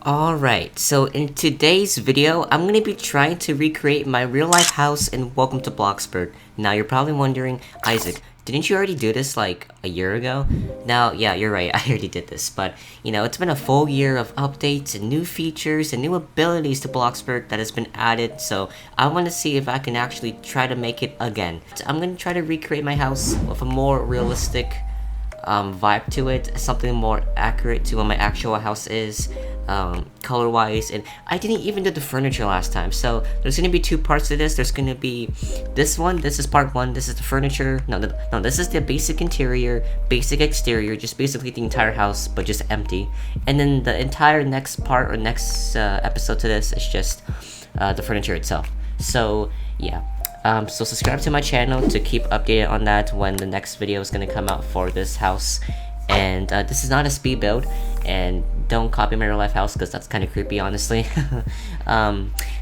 Alright, so in today's video, I'm going to be trying to recreate my real-life house in Welcome to Bloxburg. Now, you're probably wondering, Isaac, didn't you already do this like a year ago? Now, yeah, you're right, I already did this, but, you know, it's been a full year of updates and new features and new abilities to Bloxburg that has been added, so I want to see if I can actually try to make it again. I'm going to try to recreate my house with a more realistic vibe to it, something more accurate to what my actual house is, color wise. And I didn't even do the furniture last time, so there's gonna be two parts to this. There's gonna be this is part one. This is the furniture. No, this is the basic interior, basic exterior, just basically the entire house but just empty. And then the entire next part or next episode to this is just the furniture itself. So yeah, so subscribe to my channel to keep updated on that when the next video is going to come out for this house. And this is not a speed build, and don't copy my real life house because that's kind of creepy, honestly.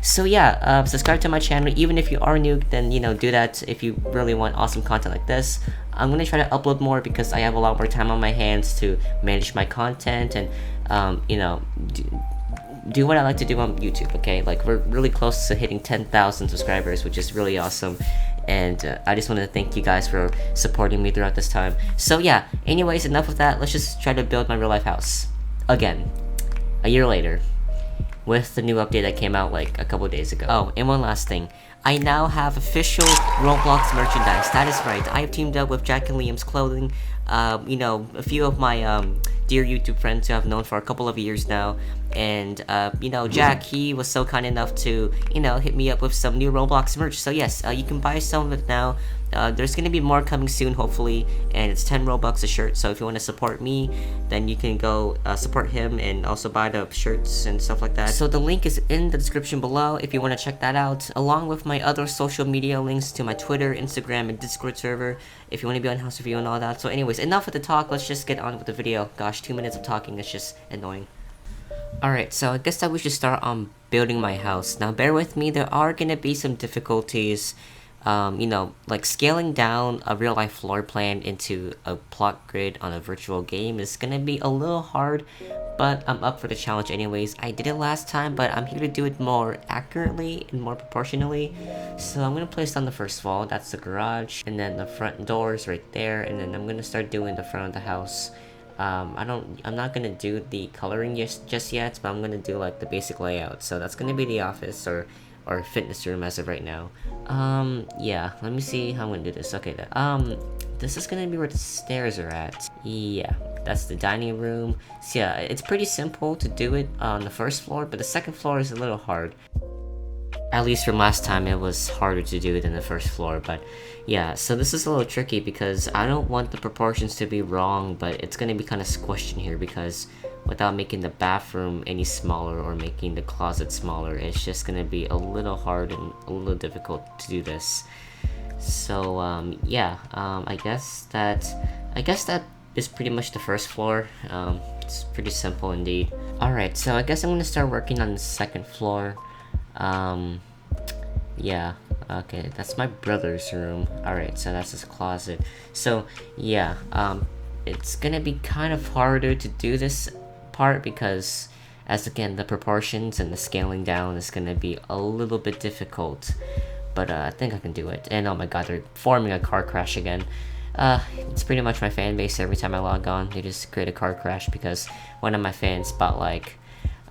So yeah, subscribe to my channel. Even if you are new, then you know, do that if you really want awesome content like this. I'm going to try to upload more because I have a lot more time on my hands to manage my content and you know, do what I like to do on YouTube, okay? Like, we're really close to hitting 10,000 subscribers, which is really awesome. And I just want to thank you guys for supporting me throughout this time. So yeah, anyways, enough of that. Let's just try to build my real life house. Again, a year later, with the new update that came out like a couple days ago. Oh, and one last thing. I now have official Roblox merchandise. That is right. I have teamed up with Jack and Liam's Clothing. You know, a few of my dear YouTube friends who I've known for a couple of years now. And, you know, Jack, he was so kind enough to, you know, hit me up with some new Roblox merch. So yes, you can buy some of it now. There's going to be more coming soon, hopefully. And it's 10 Robux a shirt. So if you want to support me, then you can go support him and also buy the shirts and stuff like that. So the link is in the description below if you want to check that out. Along with my other social media links to my Twitter, Instagram, and Discord server. If you want to be on house review and all that. So anyways, enough with the talk. Let's just get on with the video. Gosh, 2 minutes of talking is just annoying. Alright, so I guess that we should start on building my house. Now bear with me, there are gonna be some difficulties. You know, like scaling down a real life floor plan into a plot grid on a virtual game is gonna be a little hard, but I'm up for the challenge anyways. I did it last time, but I'm here to do it more accurately and more proportionally. So I'm gonna place down the first wall, that's the garage, and then the front doors right there, and then I'm gonna start doing the front of the house. I'm not gonna do the coloring just yet, but I'm gonna do like the basic layout. So that's gonna be the office or fitness room as of right now. Yeah, let me see how I'm gonna do this. Okay, this is gonna be where the stairs are at. Yeah, that's the dining room. So yeah, it's pretty simple to do it on the first floor, but the second floor is a little hard. At least from last time, it was harder to do than the first floor, but yeah, so this is a little tricky because I don't want the proportions to be wrong, but it's gonna be kind of squished in here because without making the bathroom any smaller or making the closet smaller, it's just gonna be a little hard and a little difficult to do this. So yeah, I guess that is pretty much the first floor. It's pretty simple indeed. Alright, so I guess I'm gonna start working on the second floor. Yeah, okay, that's my brother's room. Alright, so that's his closet. So yeah, it's gonna be kind of harder to do this part because, as again, the proportions and the scaling down is gonna be a little bit difficult, but I think I can do it. And oh my god, they're forming a car crash again. It's pretty much my fan base. Every time I log on, they just create a car crash because one of my fans bought like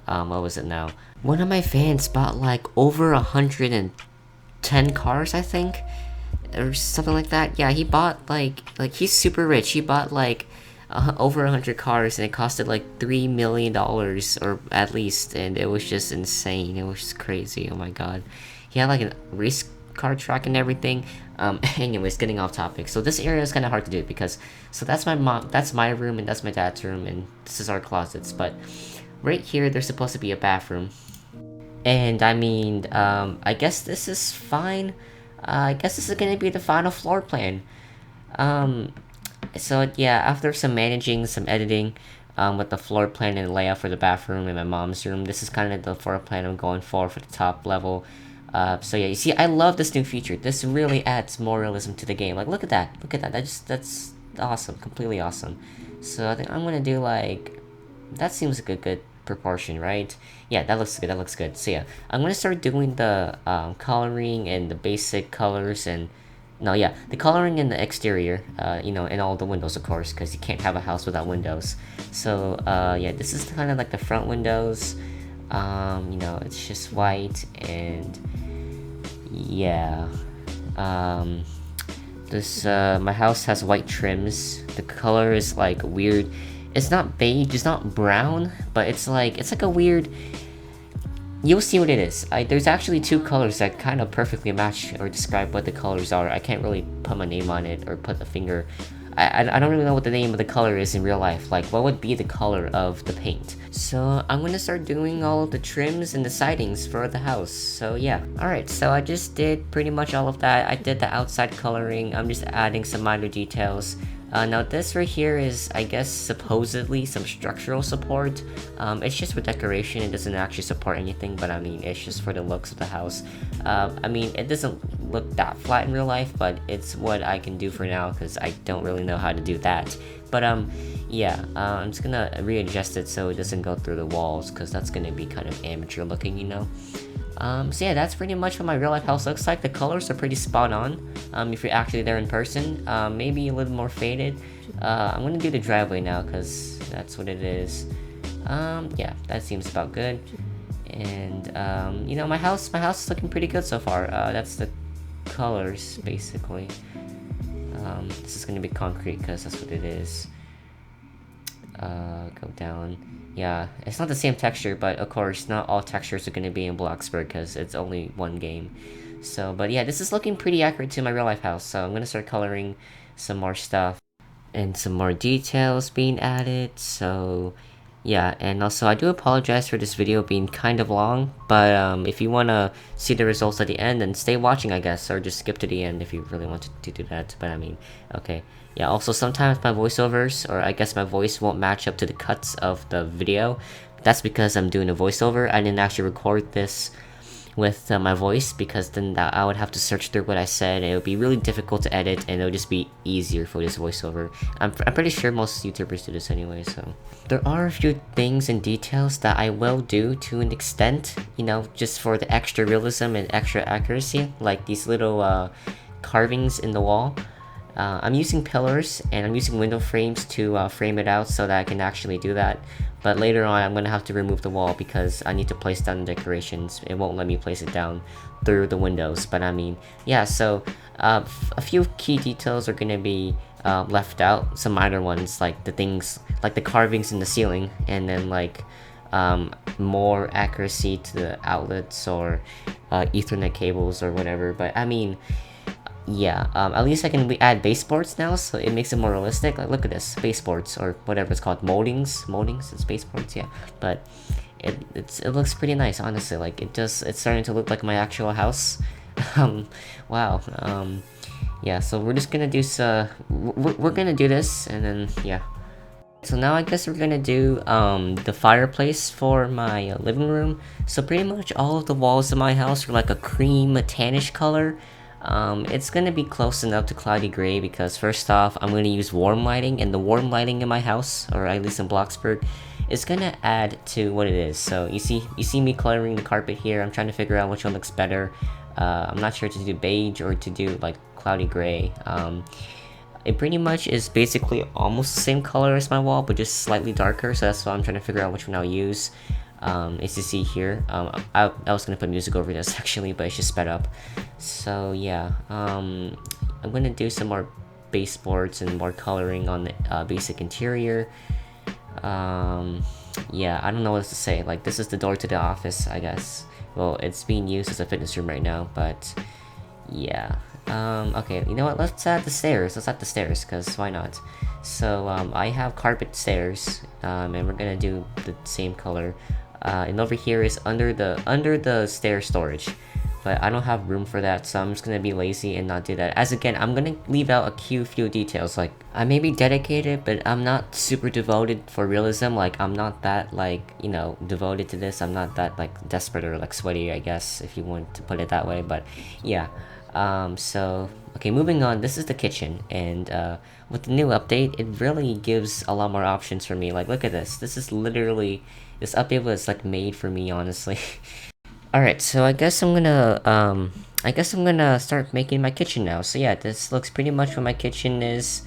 what was it now? One of my fans bought like over 110 cars, I think, or something like that. Yeah, he bought like he's super rich. He bought like over 100 cars, and it costed like $3 million or at least, and it was just insane. It was just crazy. Oh my god, he had like a race car track and everything. Anyways, getting off topic. So this area is kind of hard to do because that's my room, and that's my dad's room, and this is our closets, but right here, there's supposed to be a bathroom. And I mean, I guess this is fine. I guess this is gonna be the final floor plan. So yeah, after some managing, some editing, with the floor plan and layout for the bathroom and my mom's room, this is kind of the floor plan I'm going for the top level. So yeah, you see, I love this new feature. This really adds more realism to the game. Like, look at that. That's awesome. Completely awesome. So I think I'm gonna do like, that seems like a good proportion, right? Yeah, that looks good. That looks good. So yeah, I'm gonna start doing the coloring and the basic colors and no, yeah, the coloring in the exterior, you know, and all the windows, of course, because you can't have a house without windows. So, yeah, this is kind of like the front windows. You know, it's just white and yeah. Um, my house has white trims. The color is like weird. It's not beige, it's not brown, but it's like a weird. You'll see what it is. There's actually two colors that kind of perfectly match or describe what the colors are. I can't really put my name on it or put a finger. I don't really know what the name of the color is in real life. Like, what would be the color of the paint? So I'm gonna start doing all of the trims and the sidings for the house. So yeah. Alright, so I just did pretty much all of that. I did the outside coloring. I'm just adding some minor details. Now this right here is, I guess, supposedly some structural support. It's just for decoration. It doesn't actually support anything, but I mean, it's just for the looks of the house. I mean, it doesn't look that flat in real life, but it's what I can do for now because I don't really know how to do that. But yeah, I'm just gonna readjust it so it doesn't go through the walls because that's gonna be kind of amateur looking, you know. So yeah, that's pretty much what my real life house looks like. The colors are pretty spot on. If you're actually there in person, maybe a little more faded. I'm gonna do the driveway now because that's what it is. Yeah, that seems about good. And you know, my house is looking pretty good so far. That's the colors basically. This is gonna be concrete because that's what it is. Go down. Yeah, it's not the same texture, but of course, not all textures are gonna be in Bloxburg because it's only one game. So, but yeah, this is looking pretty accurate to my real life house. So I'm gonna start coloring some more stuff and some more details being added. So yeah, and also I do apologize for this video being kind of long, but if you wanna see the results at the end, then stay watching, I guess, or just skip to the end if you really want to do that. But I mean, okay. Yeah, also sometimes my voiceovers, or I guess my voice won't match up to the cuts of the video. That's because I'm doing a voiceover. I didn't actually record this with my voice because then I would have to search through what I said and it would be really difficult to edit and it would just be easier for this voiceover. I'm pretty sure most YouTubers do this anyway, so. There are a few things and details that I will do to an extent, you know, just for the extra realism and extra accuracy, like these little carvings in the wall. I'm using pillars and I'm using window frames to frame it out so that I can actually do that. But later on, I'm gonna have to remove the wall because I need to place down the decorations. It won't let me place it down through the windows. But I mean, yeah, so a few key details are gonna be left out. Some minor ones, like the things, like the carvings in the ceiling, and then like more accuracy to the outlets or Ethernet cables or whatever. But I mean, yeah, at least I can add baseboards now, so it makes it more realistic. Like, look at this, baseboards or whatever it's called, moldings and baseboards, yeah. But it looks pretty nice, honestly. Like it's starting to look like my actual house. Wow. Yeah. So we're just gonna do we're gonna do this, and then yeah. So now I guess we're gonna do the fireplace for my living room. So pretty much all of the walls of my house are like a cream tannish color. It's gonna be close enough to cloudy gray because first off, I'm gonna use warm lighting, and the warm lighting in my house, or at least in Bloxburg, is gonna add to what it is. So you see me coloring the carpet here. I'm trying to figure out which one looks better. I'm not sure to do beige or to do like cloudy gray. It pretty much is basically almost the same color as my wall, but just slightly darker. So that's why I'm trying to figure out which one I'll use. As you see here, I was gonna put music over this actually, but it's just sped up. So yeah, I'm gonna do some more baseboards and more coloring on the basic interior. Yeah, I don't know what else to say. Like, this is the door to the office, I guess. Well, it's being used as a fitness room right now, but yeah. Okay, you know what? Let's add the stairs. Let's add the stairs, because why not? So I have carpet stairs, and we're gonna do the same color. And over here is under the stair storage, but I don't have room for that, so I'm just gonna be lazy and not do that. As again, I'm gonna leave out a few details. Like, I may be dedicated, but I'm not super devoted for realism. Like, I'm not that, like, you know, devoted to this. I'm not that, like, desperate or like sweaty, I guess, if you want to put it that way. But yeah, so okay, moving on. This is the kitchen, and with the new update, it really gives a lot more options for me. Like, look at this. This is literally This update was like made for me, honestly. Alright, so I guess I'm gonna start making my kitchen now. So yeah, this looks pretty much what my kitchen is.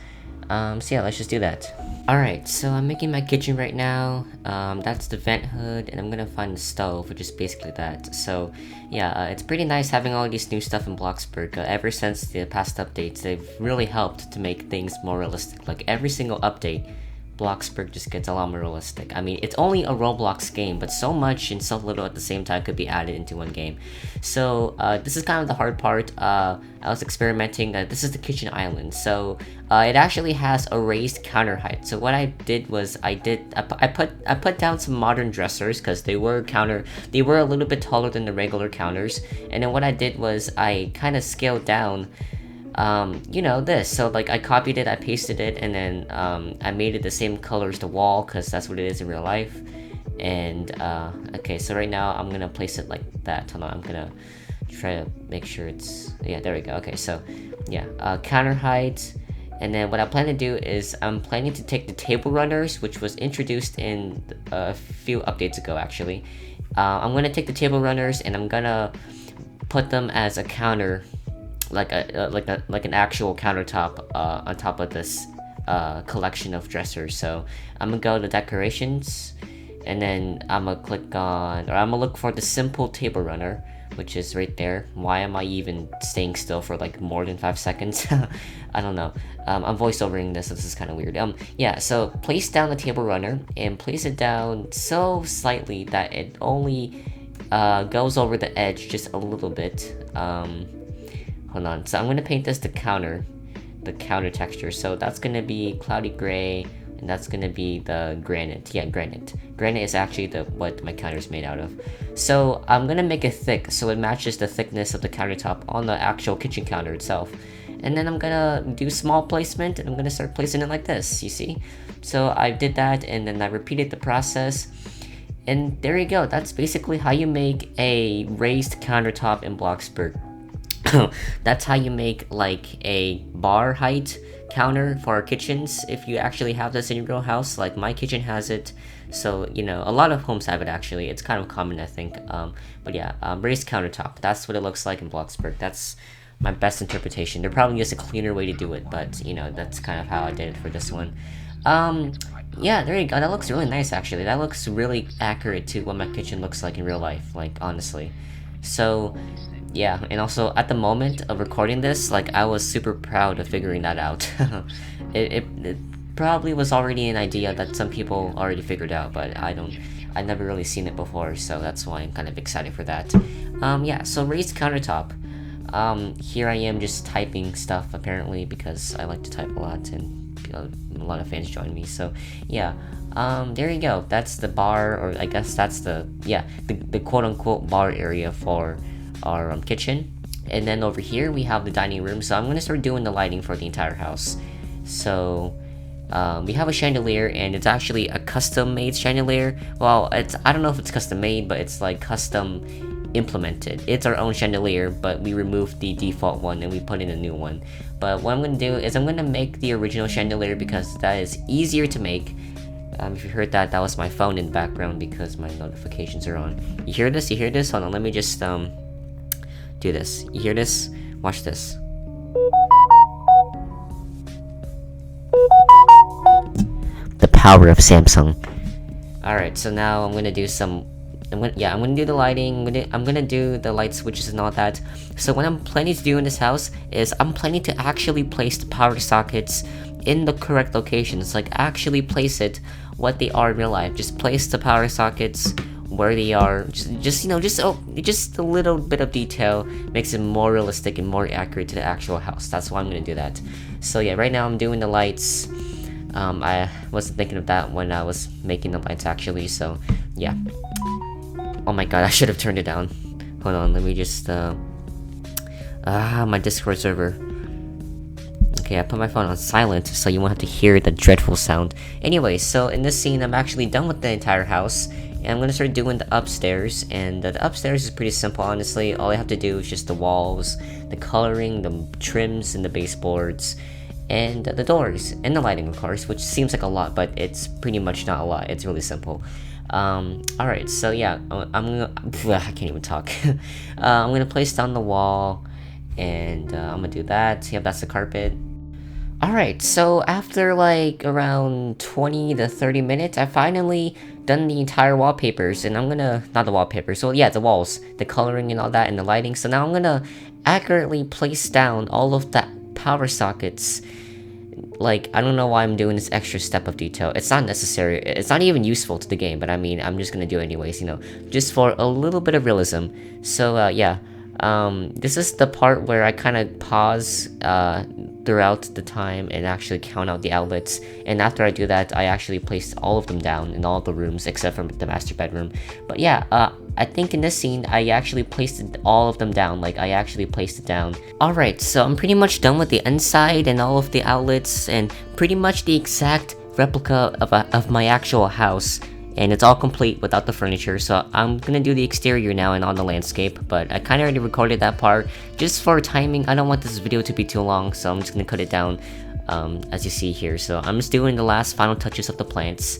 So yeah, let's just do that. Alright, so I'm making my kitchen right now. That's the vent hood, and I'm gonna find the stove, which is basically that. So yeah, it's pretty nice having all these new stuff in Bloxburg. Ever since the past updates, they've really helped to make things more realistic. Like every single update, Bloxburg just gets a lot more realistic. I mean, it's only a Roblox game, but so much and so little at the same time could be added into one game. So this is kind of the hard part. I was experimenting. This is the kitchen island. So it actually has a raised counter height. So what I did was I put down some modern dressers because they were a little bit taller than the regular counters. And then what I did was I kind of scaled down this. So like I copied it, I pasted it, and then I made it the same color as the wall because that's what it is in real life. And okay, so right now I'm gonna place it like that. Hold on, I'm gonna try to make sure it's, yeah, there we go. Okay, so yeah, counter height. And then what I plan to do is I'm planning to take the table runners, which was introduced in a few updates ago actually. I'm gonna take the table runners and I'm gonna put them as a counter, like an actual countertop on top of this collection of dressers. So I'm gonna go to decorations, and then I'm gonna click on, or I'm gonna look for the simple table runner, which is right there. Why am I even staying still for like more than 5 seconds? I don't know. I'm voiceovering this, so this is kind of weird. Yeah, so place down the table runner and place it down so slightly that it only goes over the edge just a little bit. Hold on, so I'm gonna paint this the counter texture. So that's gonna be cloudy gray, and that's gonna be the granite. Yeah, granite. Granite is actually what my counter is made out of. So I'm gonna make it thick so it matches the thickness of the countertop on the actual kitchen counter itself. And then I'm gonna do small placement, and I'm gonna start placing it like this, you see? So I did that, and then I repeated the process. And there you go, that's basically how you make a raised countertop in Bloxburg. That's how you make like a bar height counter for our kitchens if you actually have this in your real house. Like my kitchen has it, so a lot of homes have it actually. It's kind of common, I think. But yeah, raised countertop, that's what it looks like in Bloxburg. That's my best interpretation. There probably is a cleaner way to do it, but that's kind of how I did it for this one. Yeah, there you go. That looks really nice actually. That looks really accurate to what my kitchen looks like in real life, like honestly. So yeah, and also at the moment of recording this, like I was super proud of figuring that out. it probably was already an idea that some people already figured out, but I've never really seen it before, so that's why I'm kind of excited for that. Yeah, so raised countertop. Here I am just typing stuff apparently because I like to type a lot, and a lot of fans join me. So yeah, there you go. That's the bar, or I guess that's the quote-unquote bar area for our kitchen. And then over here we have the dining room. So I'm gonna start doing the lighting for the entire house. So we have a chandelier, and it's actually a custom made chandelier. Well, I don't know if it's custom made, but it's like custom implemented. It's our own chandelier, but we removed the default one and we put in a new one. But what I'm gonna do is I'm gonna make the original chandelier because that is easier to make. If you heard that, that was my phone in the background because my notifications are on. You hear this? You hear this? Hold on, let me just do this. You hear this? Watch this. The power of Samsung. Alright, so now I'm gonna do I'm gonna do the lighting. I'm gonna do the light switches and all that. So what I'm planning to do in this house is I'm planning to actually place the power sockets in the correct locations. Like actually place it what they are in real life. Just place the power sockets where they are. Just a little bit of detail makes it more realistic and more accurate to the actual house. That's why I'm gonna do that. So yeah, right now I'm doing the lights. I wasn't thinking of that when I was making the lights actually, so yeah. Oh my god, I should have turned it down. Hold on, let me just my Discord server. Okay, I put my phone on silent so you won't have to hear the dreadful sound. Anyway, so in this scene I'm actually done with the entire house, and I'm gonna start doing the upstairs. And the upstairs is pretty simple, honestly. All I have to do is just the walls, the coloring, the trims, and the baseboards, and the doors, and the lighting of course, which seems like a lot, but it's pretty much not a lot. It's really simple. Alright, so yeah, I'm gonna I can't even talk. I'm gonna place down the wall, and I'm gonna do that. Yep, that's the carpet. Alright, so after like around 20 to 30 minutes, I finally done the entire wallpapers, and I'm gonna, not the wallpaper, so yeah, the walls, the coloring and all that, and the lighting. So now I'm gonna accurately place down all of the power sockets. Like, I don't know why I'm doing this extra step of detail. It's not necessary, it's not even useful to the game, but I mean, I'm just gonna do it anyways, you know, just for a little bit of realism. So yeah, this is the part where I kind of pause throughout the time and actually count out the outlets. And after I do that, I actually place all of them down in all the rooms except for the master bedroom. But yeah, I think in this scene, I actually placed all of them down. Like, I actually placed it down. Alright, so I'm pretty much done with the inside and all of the outlets, and pretty much the exact replica of my actual house. And it's all complete without the furniture, so I'm gonna do the exterior now and on the landscape, but I kinda already recorded that part. Just for timing, I don't want this video to be too long, so I'm just gonna cut it down, as you see here. So I'm just doing the last final touches of the plants.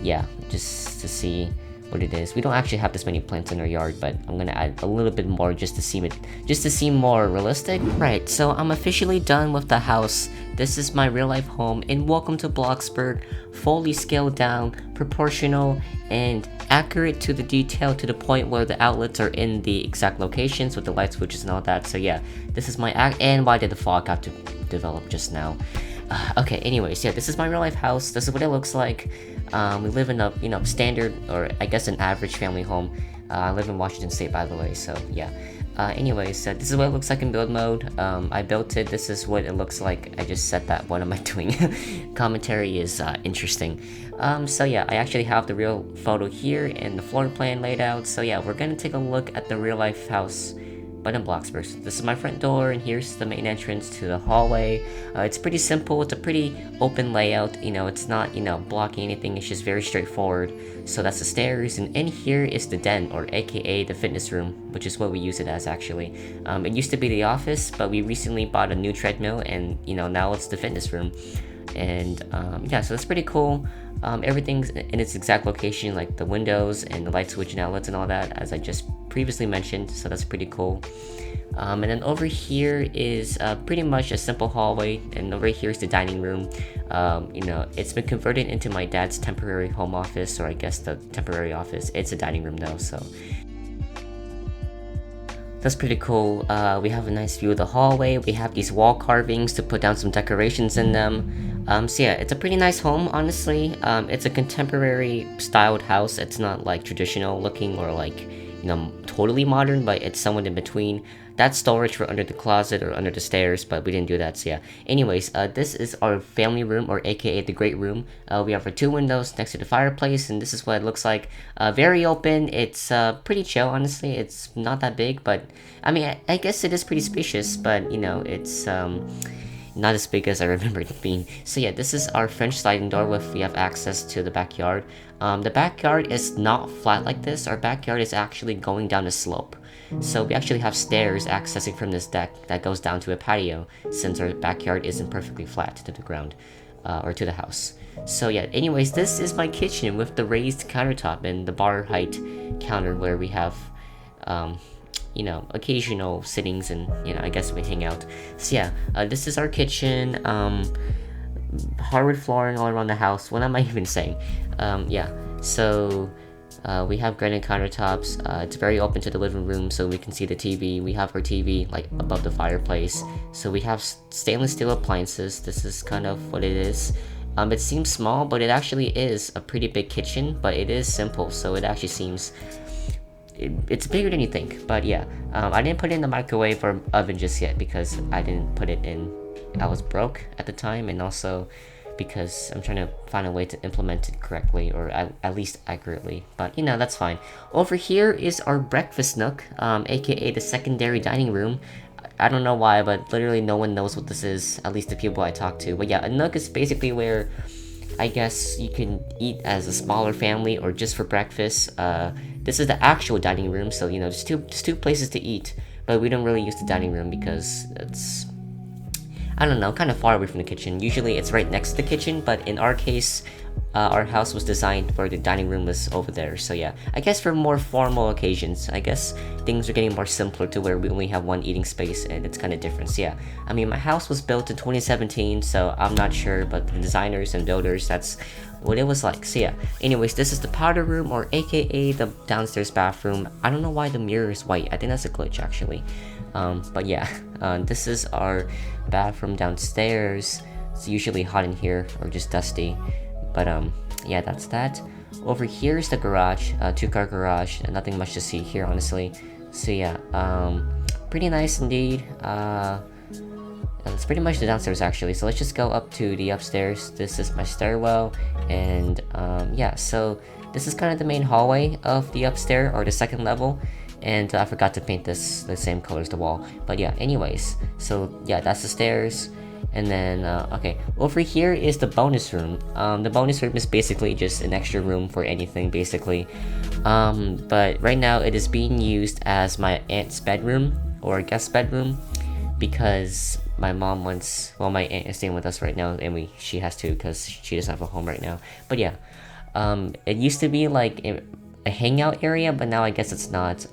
Yeah, just to see what it is. We don't actually have this many plants in our yard, but I'm gonna add a little bit more just to seem more realistic. Right, so I'm officially done with the house. This is my real life home, and welcome to Bloxburg. Fully scaled down, proportional, and accurate to the detail, to the point where the outlets are in the exact locations with the light switches and all that. So yeah, this is my and why did the fog have to develop just now? Okay, anyways, yeah, this is my real life house. This is what it looks like. We live in a, you know, standard, or I guess an average family home. I live in Washington State, by the way, so yeah. Anyways, this is what it looks like in build mode. I built it, this is what it looks like. I just said that, what am I doing? Commentary is interesting. So yeah, I actually have the real photo here and the floor plan laid out. So yeah, we're gonna take a look at the real life house, but in Bloxburg. So this is my front door, and here's the main entrance to the hallway. It's pretty simple, it's a pretty open layout, you know, it's not, you know, blocking anything, it's just very straightforward. So that's the stairs, and in here is the den, or aka the fitness room, which is what we use it as actually. It used to be the office, but we recently bought a new treadmill, and you know, now it's the fitness room. And yeah, so that's pretty cool. Everything's in its exact location, like the windows and the light switch and outlets and all that, as I just previously mentioned, so that's pretty cool. And then over here is pretty much a simple hallway, and over here is the dining room. You know, it's been converted into my dad's temporary home office, or I guess the temporary office. It's a dining room though, so that's pretty cool. We have a nice view of the hallway. We have these wall carvings to put down some decorations in them. So yeah, it's a pretty nice home, honestly. It's a contemporary styled house. It's not like traditional looking or like, you know, totally modern, but it's somewhat in between. That's storage for under the closet or under the stairs, but we didn't do that, so yeah. Anyways, this is our family room, or aka the great room. We have our two windows next to the fireplace, and this is what it looks like. Very open. It's pretty chill, honestly. It's not that big, but I mean, I guess it is pretty spacious, but you know, it's not as big as I remember it being. So yeah, this is our French sliding door with, we have access to the backyard. The backyard is not flat like this. Our backyard is actually going down a slope. So we actually have stairs accessing from this deck that goes down to a patio, since our backyard isn't perfectly flat to the ground, or to the house. So yeah, anyways, this is my kitchen with the raised countertop and the bar height counter where we have, you know, occasional sittings and, you know, I guess we hang out. So yeah, this is our kitchen. Hardwood flooring all around the house. What am I even saying? Yeah, so we have granite countertops. It's very open to the living room, so we can see the TV. We have our TV like above the fireplace. So we have stainless steel appliances. This is kind of what it is. It seems small, but it actually is a pretty big kitchen, but it is simple, so it actually seems it's bigger than you think. But yeah, I didn't put it in the microwave or oven just yet because I didn't put it in. I was broke at the time, and also because I'm trying to find a way to implement it correctly, or at least accurately, but you know, that's fine. Over here is our breakfast nook, aka the secondary dining room. I don't know why, but literally no one knows what this is, at least the people I talk to. But yeah, a nook is basically where I guess you can eat as a smaller family or just for breakfast. This is the actual dining room, so you know, there's two places to eat, but we don't really use the dining room because it's, I don't know, kind of far away from the kitchen. Usually it's right next to the kitchen, but in our case, our house was designed where the dining room was over there. So yeah, I guess for more formal occasions, I guess things are getting more simpler to where we only have one eating space and it's kind of different. So yeah, I mean, my house was built in 2017, so I'm not sure, but the designers and builders, that's what it was like. So yeah, anyways, this is the powder room, or aka the downstairs bathroom. I don't know why the mirror is white. I think that's a glitch actually. But yeah, this is our bathroom downstairs. It's usually hot in here or just dusty, but yeah, that's that. Over here is the garage, two-car garage. Nothing much to see here, honestly. So yeah, pretty nice indeed. It's pretty much the downstairs actually, so let's just go up to the upstairs. This is my stairwell, and yeah, so this is kind of the main hallway of the upstairs, or the second level. And I forgot to paint this the same color as the wall, but yeah, anyways, so yeah, that's the stairs. And then okay, over here is the bonus room. The bonus room is basically just an extra room for anything basically, but right now it is being used as my aunt's bedroom, or guest bedroom, because my mom wants, well, my aunt is staying with us right now, and she has to because she doesn't have a home right now. But yeah, it used to be like a hangout area, but now I guess it's not.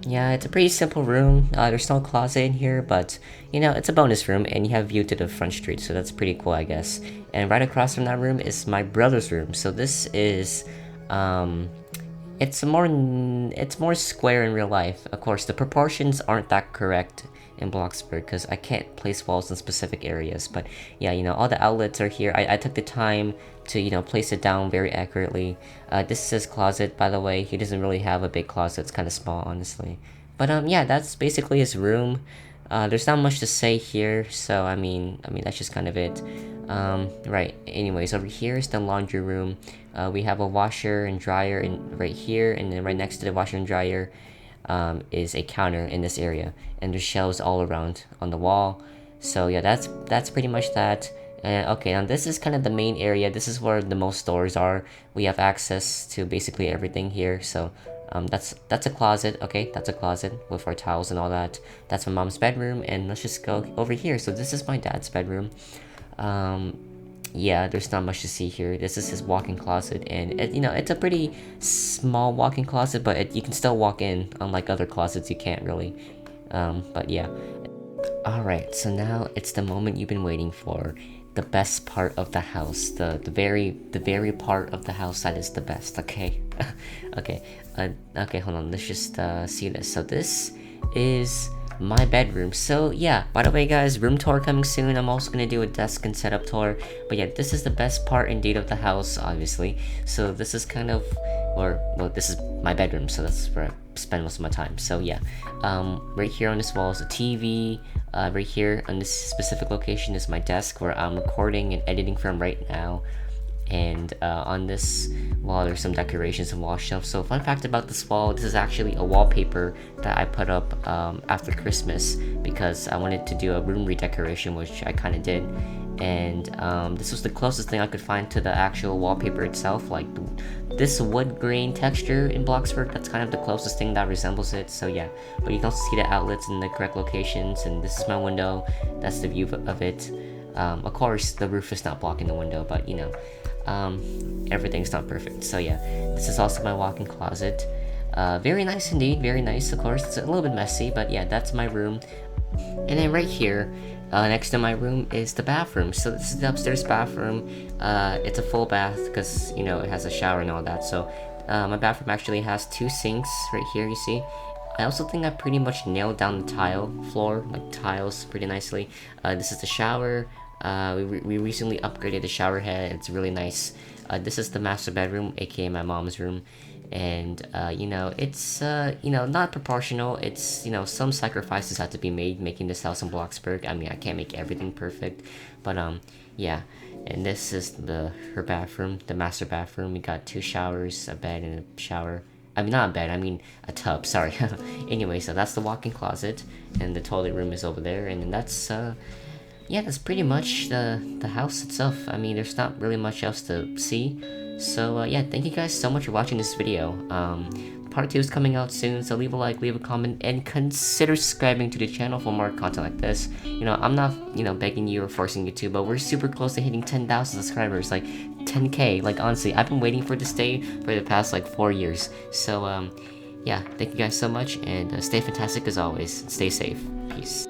Yeah, it's a pretty simple room. There's no closet in here, but you know, it's a bonus room, and you have view to the front street, so that's pretty cool, I guess. And right across from that room is my brother's room. So this is it's more square in real life. Of course, the proportions aren't that correct in Bloxburg because I can't place walls in specific areas. But yeah, you know, all the outlets are here. I took the time to, you know, place it down very accurately. This is his closet, by the way. He doesn't really have a big closet. It's kind of small, honestly. But yeah, that's basically his room. There's not much to say here, so I mean that's just kind of it. Right. Anyways, over here is the laundry room. We have a washer and dryer right here, and then right next to the washer and dryer is a counter in this area, and there's shelves all around on the wall. So yeah, that's pretty much that. Okay, now this is kind of the main area. This is where the most stores are. We have access to basically everything here. So that's a closet. Okay, that's a closet with our towels and all that. That's my mom's bedroom, and let's just go over here. So this is my dad's bedroom. Yeah, there's not much to see here. This is his walk-in closet, and you know, it's a pretty small walk-in closet, but you can still walk in. Unlike other closets, you can't really. But yeah. Alright, so now it's the moment you've been waiting for. The best part of the house, the very part of the house that is the best. Okay. Okay, okay, hold on, let's just see this. So this is my bedroom. So yeah, by the way guys, room tour coming soon. I'm also gonna do a desk and setup tour, but yeah, this is the best part indeed of the house, obviously. So this is kind of, or well, this is my bedroom, so that's where I spend most of my time. So yeah, right here on this wall is a TV. Right here on this specific location is my desk where I'm recording and editing from right now. And on this wall there's some decorations and wall shelves. So fun fact about this wall, this is actually a wallpaper that I put up after Christmas because I wanted to do a room redecoration, which I kind of did. And this was the closest thing I could find to the actual wallpaper itself, like this wood grain texture in Bloxburg. That's kind of the closest thing that resembles it. So yeah, but you can also see the outlets in the correct locations, and this is my window. That's the view of it. Of course the roof is not blocking the window, but you know, everything's not perfect. So yeah, this is also my walk-in closet. Very nice indeed, very nice. Of course it's a little bit messy, but yeah, that's my room. And then right here, next to my room is the bathroom. So this is the upstairs bathroom. It's a full bath because, you know, it has a shower and all that. So my bathroom actually has two sinks right here, you see. I also think I pretty much nailed down the tile floor, like tiles, pretty nicely. This is the shower. We recently upgraded the shower head. It's really nice. This is the master bedroom, aka my mom's room. And you know, it's you know, not proportional. It's, you know, some sacrifices had to be made making this house in Bloxburg. I mean, I can't make everything perfect, but yeah. And this is her bathroom, the master bathroom. We got two showers, a bed and a shower. I mean, not a bed, I mean a tub, sorry. Anyway, so that's the walk-in closet, and the toilet room is over there. And then that's yeah, that's pretty much the house itself. I mean, there's not really much else to see. So yeah, thank you guys so much for watching this video. part 2 is coming out soon, so leave a like, leave a comment, and consider subscribing to the channel for more content like this. You know, I'm not, begging you or forcing you to, but we're super close to hitting 10,000 subscribers, like 10k. Like, honestly, I've been waiting for this day for the past, like, 4 years. So, yeah, thank you guys so much, and stay fantastic as always. Stay safe. Peace.